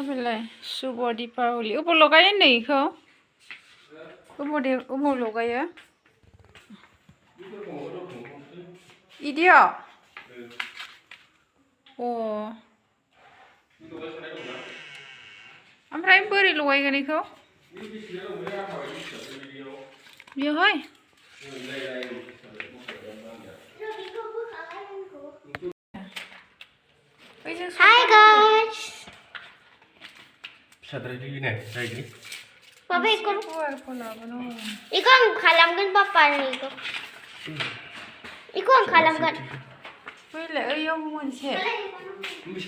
बेलाय शुभ दीपावली अबाव लगायो नै इखौ अबाव लगायो इदियाव ओमफ्राय बोरै लगायगोन इखौ बेवहाय Hi guys. Papa ikon खालामगोन papa निखौ ikon खालामगोन बैलाय ओयाव मोनसे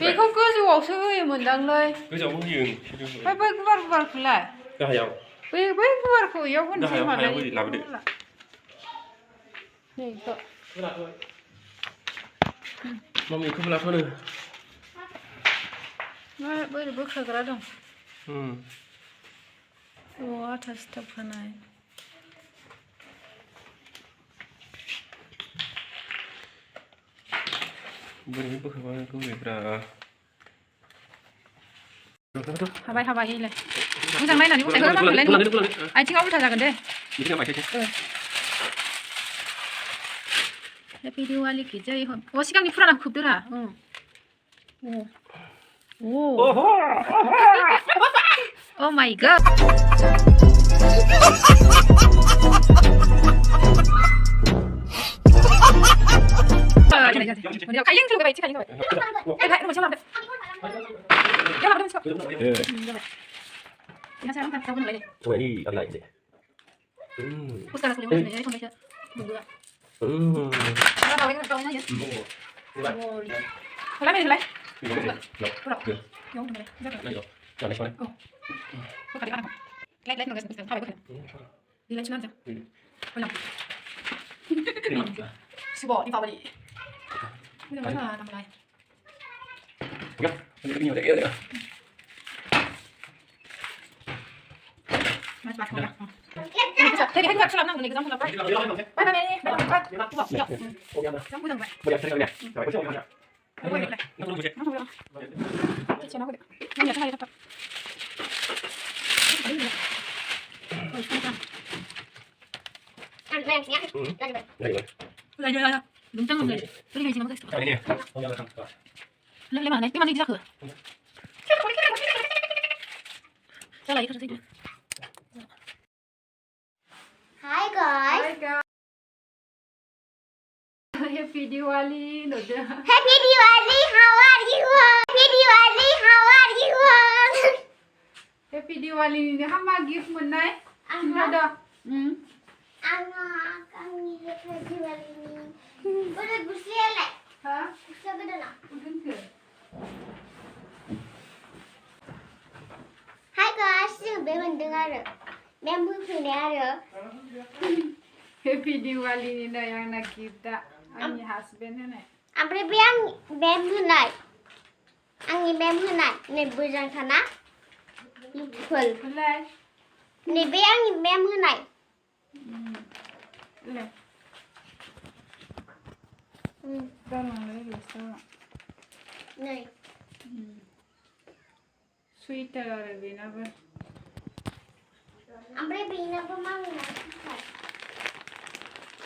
बेखौ गोजौआवसो होयोमोनदांलै गोजौआव होयो ओमफ्राय बै गुवारखौलाय गाहायाव बै गुवारखौ इयाव होनसै मालाय लाबोदो नै इखौ मम्मी इखौबो लाथ'नो बोरै बोखाग्रा दं आथा सिथाब खानाय बोरै बोखाबाय गोब्रा हाबाय इलाय मोजां नायनानै बसाय हो मालाय आथिङाव उल्था जागोन दे हेपि दिवाली की जय हो सिगांनि फुराना खोबदोरा Oh my god. Kayang juga baik kayang. Mau siapa? Ya, mau siapa? Ya, saya kan tahu lagi. Oh, ini apa ini? Sekarang sudah mulai sampai ke dua. Kalau ini kalau ini ya. Kalau ini lah. Yang mana? Jangan mana? Oh. Kok kali apa? Light nggak bisa tahu apa. Di light mana? Mana? Subo di Diwalini. Ini mana nama lain? Ya, ini udah ya. Mas mas mana? Tadi kan nggak nang nih, kita mau apa? Mana ini? Đúng chân rồi. Cái này gì mà cái. Lên lên mà này, cái mà đi ra cửa. Sao lại cái gì? Hi guys. Happy Diwali, Happy Diwali, how are you? Happy Diwali, how are you? Happy Diwali ni hama gift monnai. Ada. Angni Happy Diwali ni. Udah bersih lah. Hah? Bersih ke dalam? Udah ke? Hi guys, memang dengar. Memang dengar. Happy Diwali ni dah yang nak kita. Angni husband ni. Ambil biang bambu naik. Angni bambu naik. Ni bujang sana. Full. Boleh. Ni biang bambu naik. Boleh. Tolong lagi sama. Ni. Sweater ada bina ber. Ambil bina pemang naik.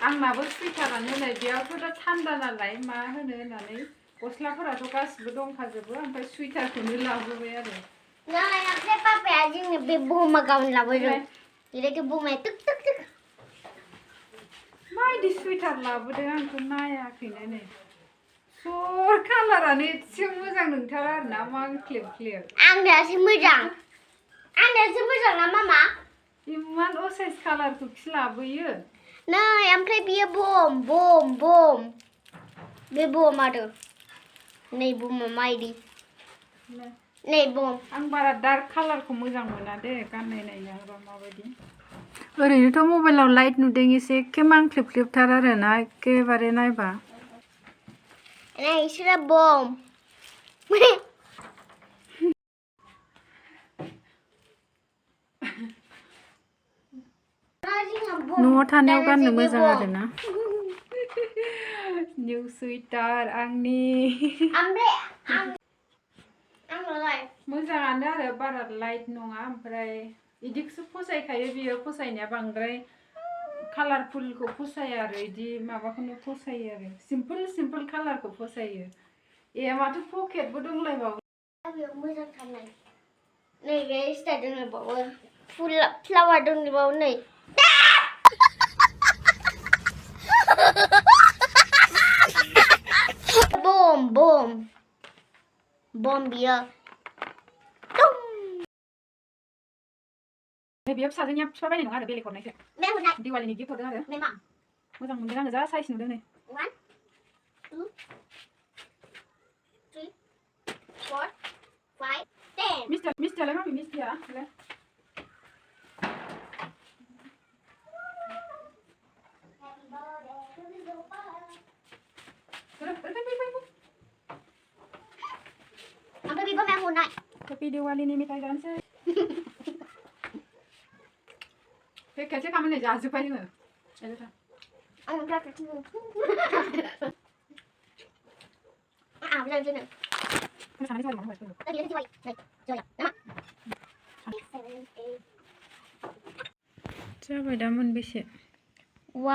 आंनाबो सुइटारानो नै बेयावथ' दा थान्दा नालाय मा होनो होननानै गस्लाफोराथ' गासिबो दंखाजोबो ओमफ्राय सुइटारखौनो लाबोबाय आरो नालाय ओमफ्राय पापाया जोंनो बे बमा गाउन लाबोदों बेलाय बमाया टिक टिक टिक माबायदि सुइटार लाबोदों आंथ' नायाखैनो नै सर कालारानो एसे मोजां नोंथारा आरोना मा क्लिप क्लिप आंनियासो मोजां ना मामा इमान असाइस कालारखौसो लाबोयो नै ओमफ्राय बियो बम बे बम आरो नै बमा माइदि नै बम आं बारा डार्क कालारखौ मोजां मोना दे गाननाय नायनो र' माबायदि ओरैनोथ' मबाइलाव लाइट नुदों एसे एखे मांख्लिब ख्लिबथार आरोना एखेबारे नायबा नै इसोरा बम न'आव थानायाव गाननो मोजां आरोना निउ सुइटार आंनि ओमफ्राय आंनालाय मोजाङानो आरो बारा लाइट नङा ओमफ्राय इदिखौसो फसायखायो बियो फसायनाया बांद्राय कालारफुलखौ फसाया आरो इदि माबाखौनो फसायो आरो सिम्पोल कालारखौ फसायो ए माथो पकेटबो दंलायबावो बेयाव मोजां थानाय नैबे स्टार दंबावो फ्लावार दंबावो नै बम बियो बेयो फिसाजोनिया फिफा बायनाय नङा आरो बेलेग हरनायसो मैं हरनाय दिवालीनि गिफ्ट हरदों आरो मैं मा मोजां मोनदों आङो जा साइज नुदों नै 1 2 3 4 5 10 मिस्टियालाय माबे मिस्टिया ओमफ्राय बेबो मैं हरनाय हैप्पी दिवालीनि मेथाइ जानोसै बे खेबसे खामानि जाजोब्बाय जोङो आं जाखांसै आं जाजोबनो मोसानानै जाबाय नामा tadi lagi joy nama जाबाय दा मोनबेसे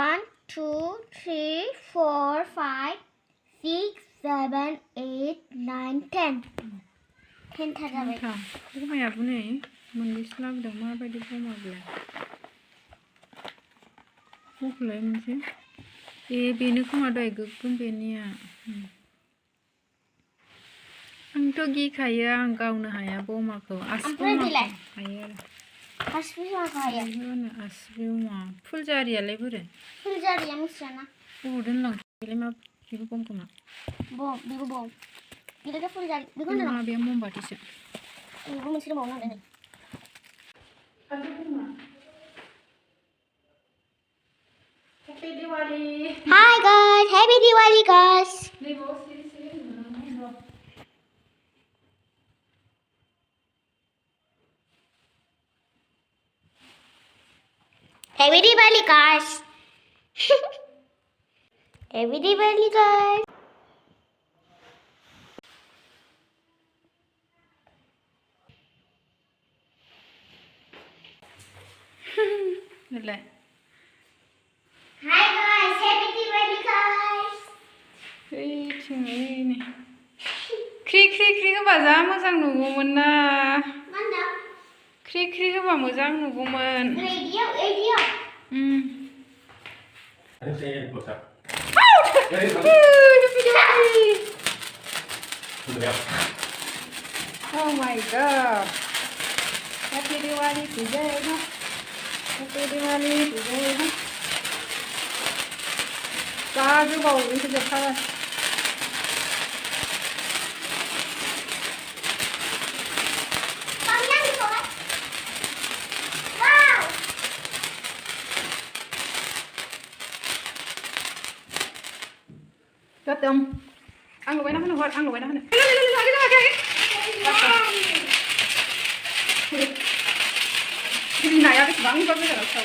1 2 3 4 5 6 7 8 9 10 10 था जाबाय बमायाबो नै मोनबेसे लाबोदों माबायदि बमाब्ला बख'लाय मोनसे ए बेनो खोमा दहाय गोगोम बेनिया आंथ' गिखायो आं गावनो हाया बमाखौ आसिबमाखौ हायो आरो आसिबमाखौ हायो आसिबमा फुलजारियालाय बोरो फुलजारिया मिथियाना बबाव दोनलां बेलाय मा बेबो बम खोमा बम बेबो बम बेलाय फुलजारि बेखौ होनदों बे ममबाथिसो बेबो मोनसे दंबावो नालाय Happy Diwali! Hi guys, happy Diwali guys. Happy Diwali guys. Happy Diwali guys. Hi guys, happy Diwali guys. Kri होबा जा मोजां नुगौमोन ना Mana? Kri होबा मोजां नुगौमोन Radio. Ano siya yan? Buksan. Oh my god. Happy Diwali today, huh? Happy Diwali today, huh? Ra cái bầu đi cho được thôi. Wow. Cất không? Ăn lùi nó hết, ăn lùi nó hết. Cái này á, cái vắng có cái là sao?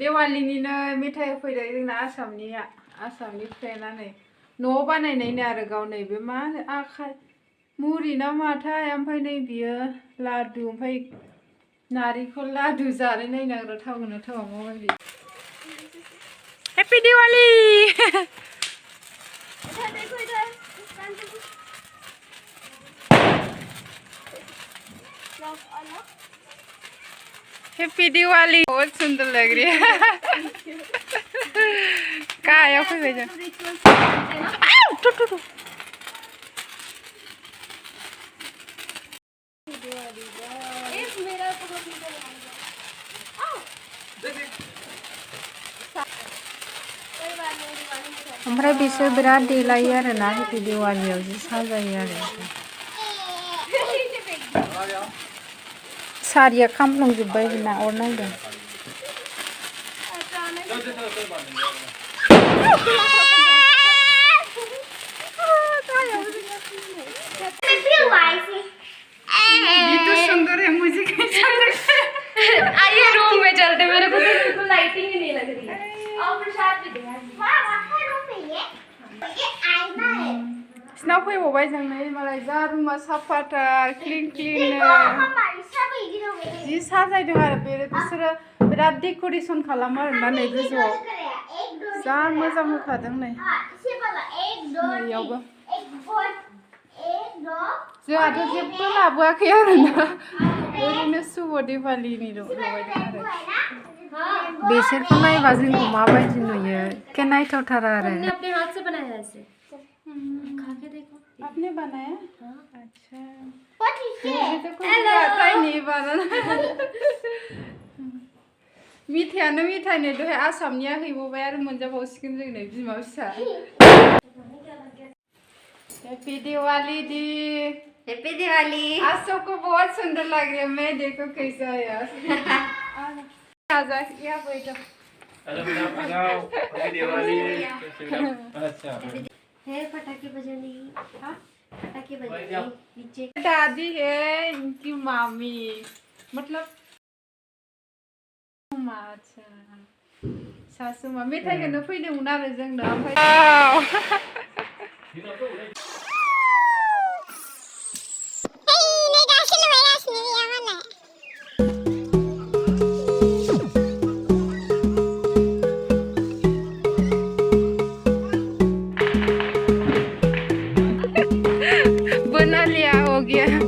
Diwaliniनो मेथाइ फैदों जोंना आसामनि फ्रेन्डआ नै न'आव बानायनायनो आरो गाव नैबे मा आखाइ मुरि ना माथाय ओमफ्राय नै बियो लादु ओमफ्राय नारेंखल लादु जानाय नायनांगौ थावनो थावा माबायदि Happy Diwali Happy Diwali बहुत सुंदर लग रही है कहाँ आया फिर भेजा ओमफ्राय बिसोर बिराद देलायो आरो ना Happy Diwaliयाव जि साजायो आरो सारिया खामलांजोब्बाय बिना अर नांदों ये तो सुंदर है मुझे कैसा लगता है सिनाव फैबावबाय जों नै मालाय जा रुमा साफाथार क्लिन क्लिन जि साजायदों आरो बिसोरो बिराद डेक'रेसन खालामो आरोना नै गोजौआव जा मोजां होखादों नै नैयावबो जोंहाथ' जेबो लाबोआखै आरोना ओरैनो शुभ दिवालीनि लगायदों आरो बेसोरखौ नायबा जोंखौ माबायदि नुयो एखे नायथावथारा आरो अपने हाथ से बनाया ऐसे खा के देखो आपने बनाया हाँ अच्छा मुझे तो कुछ आता ही नहीं बनाना मिठायानो मिठाय नै दहाय आसामनिया हैबावबाय आरो मोनजाबावसिगोन जों नै बिमा फिसा हैप्पी दिवाली दी हैप्पी दिवाली आज सबको बहुत सुंदर लग रही है मैं देखो कैसा है यार आजा यहाँ बैठो हेलो बेटा आओ हैप्पी दिवाली अच्छा है पटाखे बजाने हाँ पटाखे बजाने नीचे दादी है इनकी मामी मतलब अच्छा सासु मा मेथाइ होनो फैदोंमोन आरो जोंनो ओमफ्राय बना लिया हो गया